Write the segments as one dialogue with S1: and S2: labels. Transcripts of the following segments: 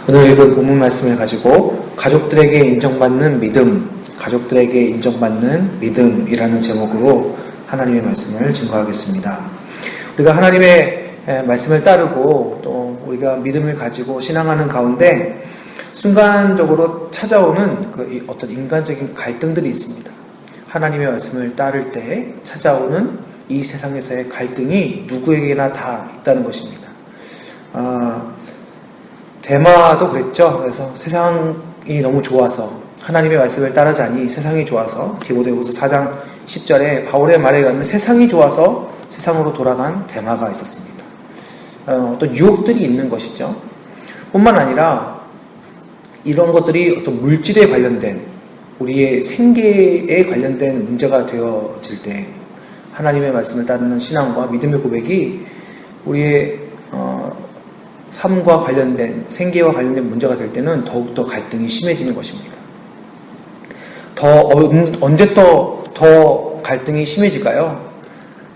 S1: 오늘 읽은 본문 말씀을 가지고 가족들에게 인정받는 믿음이라는 제목으로 하나님의 말씀을 증거하겠습니다. 우리가 하나님의 말씀을 따르고 또 우리가 믿음을 가지고 신앙하는 가운데 순간적으로 찾아오는 어떤 인간적인 갈등들이 있습니다. 하나님의 말씀을 따를 때 찾아오는 이 세상에서의 갈등이 누구에게나 다 있다는 것입니다. 데마도 그랬죠. 그래서 세상이 너무 좋아서 하나님의 말씀을 따르자니 세상이 좋아서 디모데후서 4장 10절에 바울의 말에 의하면 세상이 좋아서 세상으로 돌아간 데마가 있었습니다. 어떤 유혹들이 있는 것이죠. 뿐만 아니라 이런 것들이 어떤 물질에 관련된 우리의 생계에 관련된 문제가 되어질 때 하나님의 말씀을 따르는 신앙과 믿음의 고백이 우리의 삶과 관련된 생계와 관련된 문제가 될 때는 더욱더 갈등이 심해지는 것입니다. 언제 더 갈등이 심해질까요?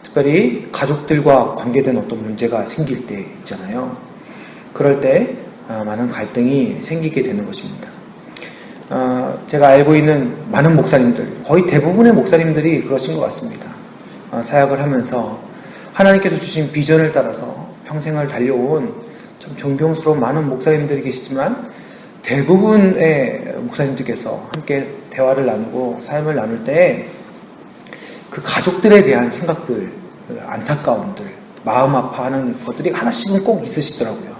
S1: 특별히 가족들과 관계된 어떤 문제가 생길 때 있잖아요. 그럴 때 많은 갈등이 생기게 되는 것입니다. 제가 알고 있는 많은 목사님들, 거의 대부분의 목사님들이 그러신 것 같습니다. 사역을 하면서 하나님께서 주신 비전을 따라서 평생을 달려온 참 존경스러운 많은 목사님들이 계시지만 대부분의 목사님들께서 함께 대화를 나누고 삶을 나눌 때 그 가족들에 대한 생각들, 안타까움들, 마음 아파하는 것들이 하나씩은 꼭 있으시더라고요.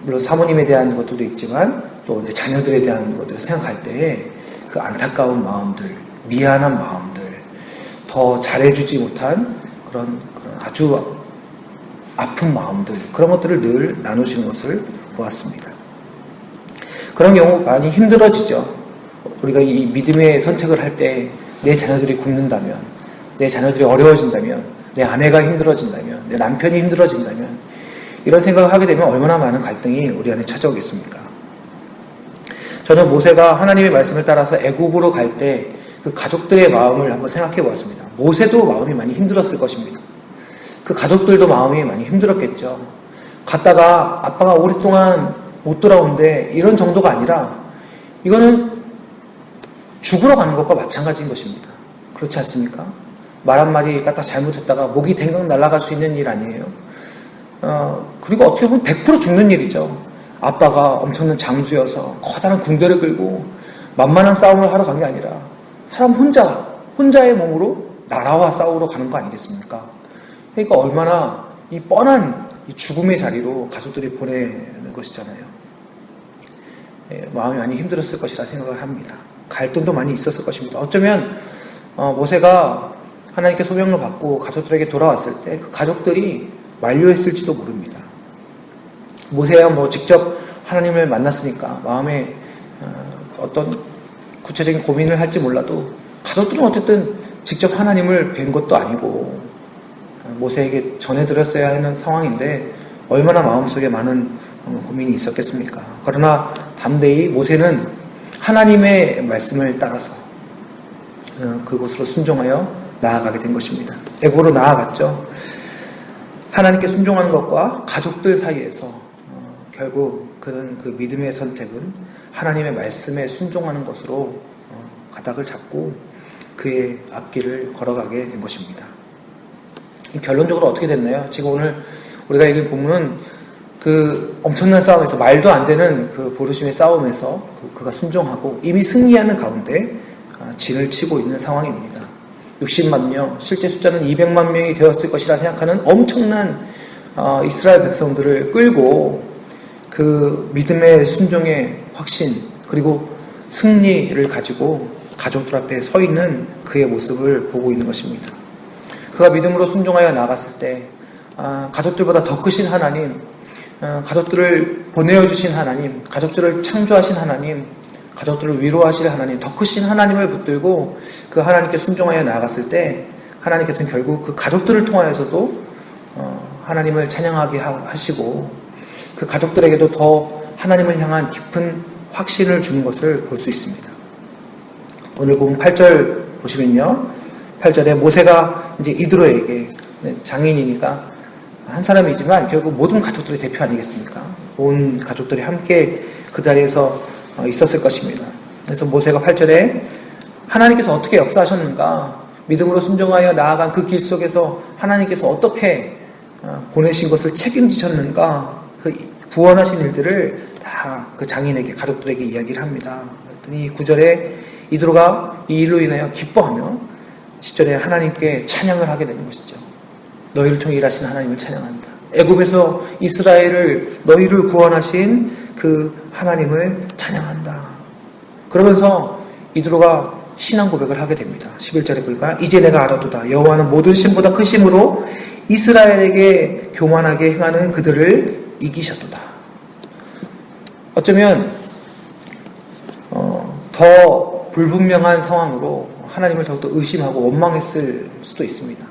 S1: 물론 사모님에 대한 것들도 있지만 또 이제 자녀들에 대한 것들을 생각할 때 그 안타까운 마음들, 미안한 마음들, 더 잘해주지 못한 그런 아주 아픈 마음들, 그런 것들을 늘 나누시는 것을 보았습니다. 그런 경우 많이 힘들어지죠. 우리가 이 믿음의 선택을 할 때 내 자녀들이 굶는다면, 내 자녀들이 어려워진다면, 내 아내가 힘들어진다면, 내 남편이 힘들어진다면 이런 생각을 하게 되면 얼마나 많은 갈등이 우리 안에 찾아오겠습니까? 저는 모세가 하나님의 말씀을 따라서 애굽으로 갈 때 그 가족들의 마음을 한번 생각해 보았습니다. 모세도 마음이 많이 힘들었을 것입니다. 그 가족들도 마음이 많이 힘들었겠죠. 갔다가 아빠가 오랫동안 못 돌아오는데 이런 정도가 아니라 이거는 죽으러 가는 것과 마찬가지인 것입니다. 그렇지 않습니까? 말 한마디 갖다 잘못했다가 목이 댕강 날아갈 수 있는 일 아니에요. 그리고 어떻게 보면 100% 죽는 일이죠. 아빠가 엄청난 장수여서 커다란 군대를 끌고 만만한 싸움을 하러 간 게 아니라 사람 혼자의 몸으로 나라와 싸우러 가는 거 아니겠습니까? 그러니까 얼마나 이 뻔한 이 죽음의 자리로 가족들이 보내는 것이잖아요. 마음이 많이 힘들었을 것이라 생각을 합니다. 갈등도 많이 있었을 것입니다. 어쩌면 모세가 하나님께 소명을 받고 가족들에게 돌아왔을 때 그 가족들이 만류했을지도 모릅니다. 모세야 직접 하나님을 만났으니까 마음에 어떤 구체적인 고민을 할지 몰라도 가족들은 어쨌든 직접 하나님을 뵌 것도 아니고 모세에게 전해드렸어야 하는 상황인데 얼마나 마음속에 많은 고민이 있었겠습니까? 그러나 담대히 모세는 하나님의 말씀을 따라서 그곳으로 순종하여 나아가게 된 것입니다. 애굽으로 나아갔죠. 하나님께 순종하는 것과 가족들 사이에서 결국 그는 그 믿음의 선택은 하나님의 말씀에 순종하는 것으로 가닥을 잡고 그의 앞길을 걸어가게 된 것입니다. 결론적으로 어떻게 됐나요? 지금 오늘 우리가 읽은 본문은 그 엄청난 싸움에서 말도 안 되는 그 부르심의 싸움에서 그가 순종하고 이미 승리하는 가운데 진을 치고 있는 상황입니다. 60만 명, 실제 숫자는 200만 명이 되었을 것이라 생각하는 엄청난 이스라엘 백성들을 끌고 그 믿음의 순종의 확신 그리고 승리를 가지고 가족들 앞에 서 있는 그의 모습을 보고 있는 것입니다. 그가 믿음으로 순종하여 나갔을 때 가족들보다 더 크신 하나님, 가족들을 보내어주신 하나님, 가족들을 창조하신 하나님, 가족들을 위로하실 하나님, 더 크신 하나님을 붙들고 그 하나님께 순종하여 나아갔을 때 하나님께서는 결국 그 가족들을 통하여서도 하나님을 찬양하게 하시고 그 가족들에게도 더 하나님을 향한 깊은 확신을 주는 것을 볼 수 있습니다. 오늘 본 8절 보시면요. 8절에 모세가 이제 이드로에게 장인이니까 한 사람이지만 결국 모든 가족들의 대표 아니겠습니까? 온 가족들이 함께 그 자리에서 있었을 것입니다. 그래서 모세가 8절에 하나님께서 어떻게 역사하셨는가, 믿음으로 순종하여 나아간 그 길 속에서 하나님께서 어떻게 보내신 것을 책임지셨는가, 그 구원하신 일들을 다 그 장인에게, 가족들에게 이야기를 합니다. 그랬더니 9절에 이드로가 이 일로 인하여 기뻐하며 10절에 하나님께 찬양을 하게 되는 것이죠. 너희를 통해 일하신 하나님을 찬양한다. 애굽에서 이스라엘을, 너희를 구원하신 그 하나님을 찬양한다. 그러면서 이드로가 신앙 고백을 하게 됩니다. 11절에 보니까 이제 내가 알아도다. 여호와는 모든 신보다 크심으로 이스라엘에게 교만하게 행하는 그들을 이기셨도다. 어쩌면 더 불분명한 상황으로 하나님을 더욱더 의심하고 원망했을 수도 있습니다.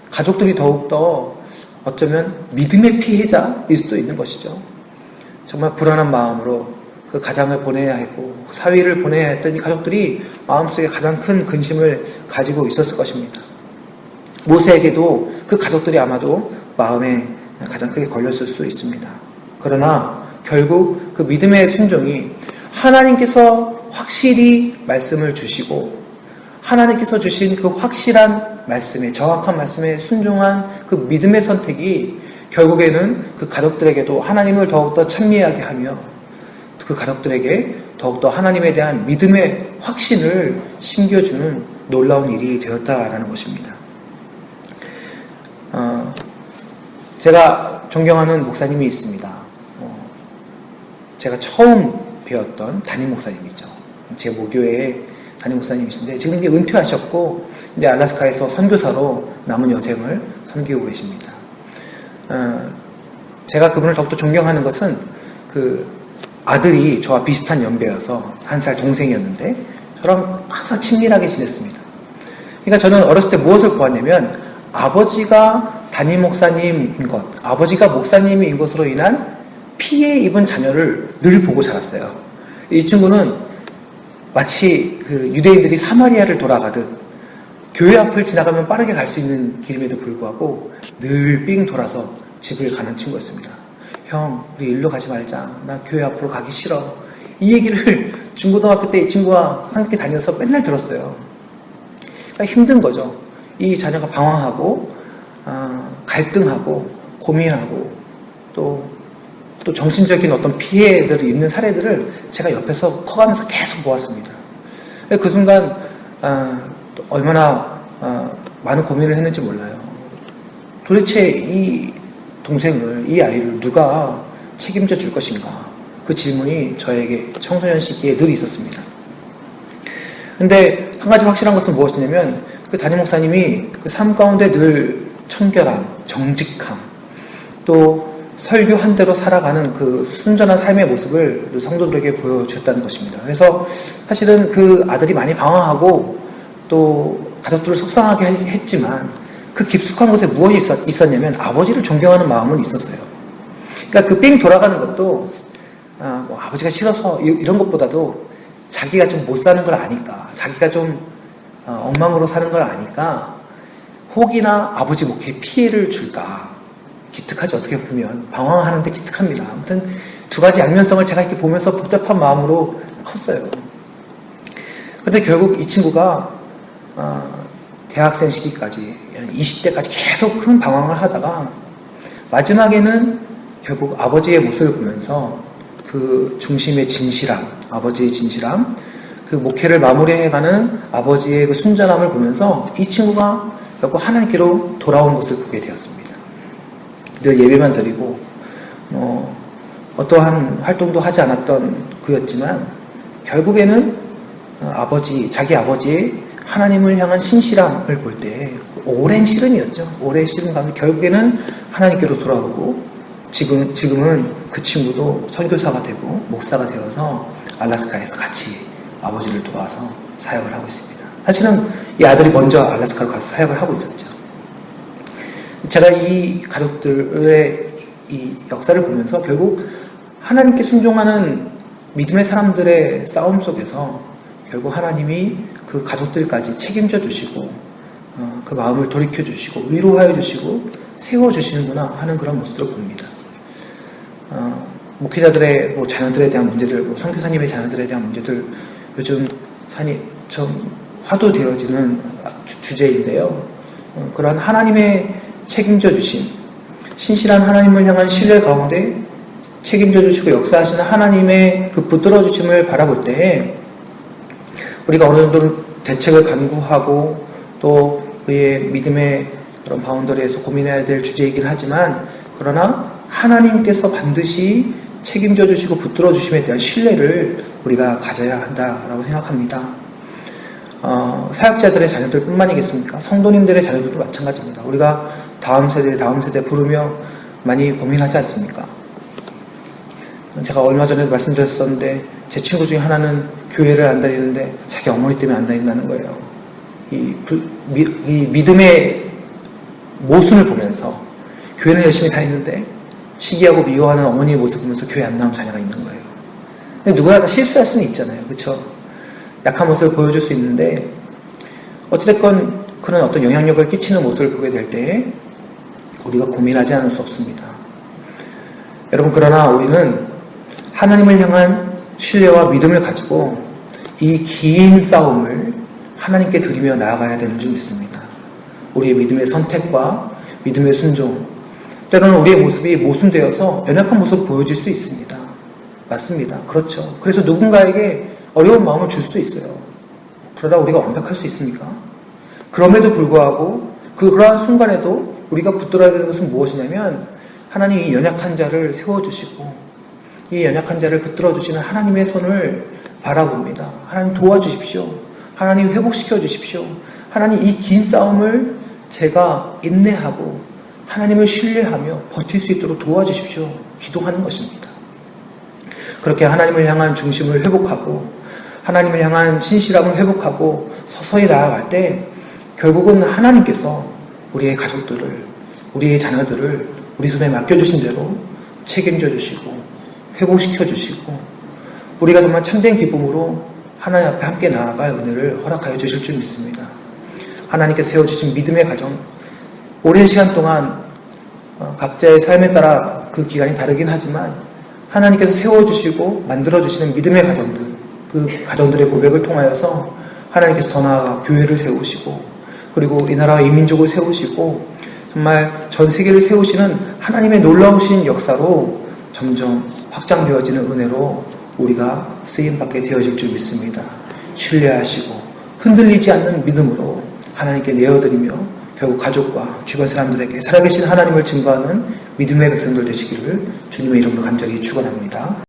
S1: 가족들이 더욱더 어쩌면 믿음의 피해자일 수도 있는 것이죠. 정말 불안한 마음으로 그 가장을 보내야 했고 사위를 보내야 했더니 가족들이 마음속에 가장 큰 근심을 가지고 있었을 것입니다. 모세에게도 그 가족들이 아마도 마음에 가장 크게 걸렸을 수 있습니다. 그러나 결국 그 믿음의 순종이 하나님께서 확실히 말씀을 주시고 하나님께서 주신 그 확실한 말씀에, 정확한 말씀에 순종한 그 믿음의 선택이 결국에는 그 가족들에게도 하나님을 더욱더 찬미하게 하며 그 가족들에게 더욱더 하나님에 대한 믿음의 확신을 심겨주는 놀라운 일이 되었다라는 것입니다. 제가 존경하는 목사님이 있습니다. 제가 처음 배웠던 담임 목사님이죠. 제 모교회의 담임 목사님이신데 지금 이제 은퇴하셨고 이제 알래스카에서 선교사로 남은 여생을 섬기고 계십니다. 제가 그분을 더욱더 존경하는 것은 그 아들이 저와 비슷한 연배여서 1살 동생이었는데 저랑 항상 친밀하게 지냈습니다. 그러니까 저는 어렸을 때 무엇을 보았냐면 아버지가 담임 목사님인 것, 아버지가 목사님인 것으로 인한 피해 입은 자녀를 늘 보고 자랐어요. 이 친구는 마치 그 유대인들이 사마리아를 돌아가듯 교회 앞을 지나가면 빠르게 갈 수 있는 길임에도 불구하고 늘 삥 돌아서 집을 가는 친구였습니다. 형, 우리 일로 가지 말자. 나 교회 앞으로 가기 싫어. 이 얘기를 중고등학교 때 이 친구와 함께 다녀서 맨날 들었어요. 그러니까 힘든 거죠. 이 자녀가 방황하고 갈등하고 고민하고 또 정신적인 어떤 피해들을 입는 사례들을 제가 옆에서 커가면서 계속 보았습니다. 그 순간 얼마나 많은 고민을 했는지 몰라요. 도대체 이 동생을, 이 아이를 누가 책임져 줄 것인가? 그 질문이 저에게 청소년 시기에 늘 있었습니다. 근데 한 가지 확실한 것은 무엇이냐면 그 담임 목사님이 그 삶 가운데 늘 청결함, 정직함, 또 설교한 대로 살아가는 그 순전한 삶의 모습을 성도들에게 보여주셨다는 것입니다. 그래서 사실은 그 아들이 많이 방황하고 또 가족들을 속상하게 했지만 그 깊숙한 곳에 무엇이 있었냐면 아버지를 존경하는 마음은 있었어요. 그러니까 그 삥 돌아가는 것도 뭐 아버지가 싫어서 이런 것보다도 자기가 좀 못 사는 걸 아니까, 자기가 좀 엉망으로 사는 걸 아니까 혹이나 아버지 목회에 피해를 줄까 기특하지. 어떻게 보면 방황하는데 기특합니다. 아무튼 두 가지 양면성을 제가 이렇게 보면서 복잡한 마음으로 컸어요. 그런데 결국 이 친구가 대학생 시기까지 20대까지 계속 큰 방황을 하다가 마지막에는 결국 아버지의 모습을 보면서 그 중심의 진실함, 아버지의 진실함, 그 목회를 마무리해가는 아버지의 그 순전함을 보면서 이 친구가 결국 하나님께로 돌아온 것을 보게 되었습니다. 늘 예배만 드리고 어떠한 활동도 하지 않았던 그였지만 결국에는 자기 아버지의 하나님을 향한 신실함을 볼 때 오랜 씨름이었죠. 오랜 씨름 가운데 결국에는 하나님께로 돌아오고 지금은 그 친구도 선교사가 되고 목사가 되어서 알래스카에서 같이 아버지를 도와서 사역을 하고 있습니다. 사실은 이 아들이 먼저 알래스카로 가서 사역을 하고 있었죠. 제가 이 가족들의 이 역사를 보면서 결국 하나님께 순종하는 믿음의 사람들의 싸움 속에서 결국 하나님이 그 가족들까지 책임져 주시고 그 마음을 돌이켜 주시고 위로하여 주시고 세워 주시는구나 하는 그런 모습들을 봅니다. 목회자들의 뭐 자녀들에 대한 문제들, 뭐 선교사님의 자녀들에 대한 문제들 요즘 좀 화두되어지는 주제인데요. 그러한 하나님의 책임져 주신 신실한 하나님을 향한 신뢰 가운데 책임져 주시고 역사하시는 하나님의 그 붙들어 주심을 바라볼 때 우리가 어느 정도 대책을 간구하고 또 그의 믿음의 그런 바운더리에서 고민해야 될 주제이긴 하지만 그러나 하나님께서 반드시 책임져 주시고 붙들어 주심에 대한 신뢰를 우리가 가져야 한다라고 생각합니다. 사역자들의 자녀들 뿐만이겠습니까? 성도님들의 자녀들도 마찬가지입니다. 우리가 다음 세대 부르며 많이 고민하지 않습니까? 제가 얼마 전에 말씀드렸었는데 제 친구 중에 하나는 교회를 안 다니는데 자기 어머니 때문에 안 다닌다는 거예요. 이 믿음의 모순을 보면서 교회는 열심히 다니는데 시기하고 미워하는 어머니의 모습을 보면서 교회 안 나온 자녀가 있는 거예요. 근데 누구나 다 실수할 수는 있잖아요. 그렇죠? 약한 모습을 보여줄 수 있는데 어찌됐건 그런 어떤 영향력을 끼치는 모습을 보게 될 때 우리가 고민하지 않을 수 없습니다. 여러분, 그러나 우리는 하나님을 향한 신뢰와 믿음을 가지고 이 긴 싸움을 하나님께 드리며 나아가야 되는 줄 믿습니다. 우리의 믿음의 선택과 믿음의 순종, 때로는 우리의 모습이 모순되어서 연약한 모습을 보여질 수 있습니다. 맞습니다. 그렇죠. 그래서 누군가에게 어려운 마음을 줄 수도 있어요. 그러다 우리가 완벽할 수 있습니까? 그럼에도 불구하고 그러한 순간에도 우리가 붙들어야 되는 것은 무엇이냐면 하나님이 이 연약한 자를 세워주시고 이 연약한 자를 붙들어주시는 하나님의 손을 바라봅니다. 하나님 도와주십시오. 하나님 회복시켜 주십시오. 하나님 이 긴 싸움을 제가 인내하고 하나님을 신뢰하며 버틸 수 있도록 도와주십시오. 기도하는 것입니다. 그렇게 하나님을 향한 중심을 회복하고 하나님을 향한 신실함을 회복하고 서서히 나아갈 때 결국은 하나님께서 우리의 가족들을, 우리의 자녀들을 우리 손에 맡겨주신 대로 책임져 주시고 회복시켜 주시고 우리가 정말 참된 기쁨으로 하나님 앞에 함께 나아갈 은혜를 허락하여 주실 줄 믿습니다. 하나님께서 세워주신 믿음의 가정, 오랜 시간 동안 각자의 삶에 따라 그 기간이 다르긴 하지만 하나님께서 세워주시고 만들어주시는 믿음의 가정들, 그 가정들의 고백을 통하여서 하나님께서 더 나아가 교회를 세우시고 그리고 이 나라와 이 민족을 세우시고 정말 전 세계를 세우시는 하나님의 놀라우신 역사로 점점 확장되어지는 은혜로 우리가 쓰임받게 되어질 줄 믿습니다. 신뢰하시고 흔들리지 않는 믿음으로 하나님께 내어드리며 결국 가족과 주변 사람들에게 살아계신 하나님을 증거하는 믿음의 백성들 되시기를 주님의 이름으로 간절히 축원합니다.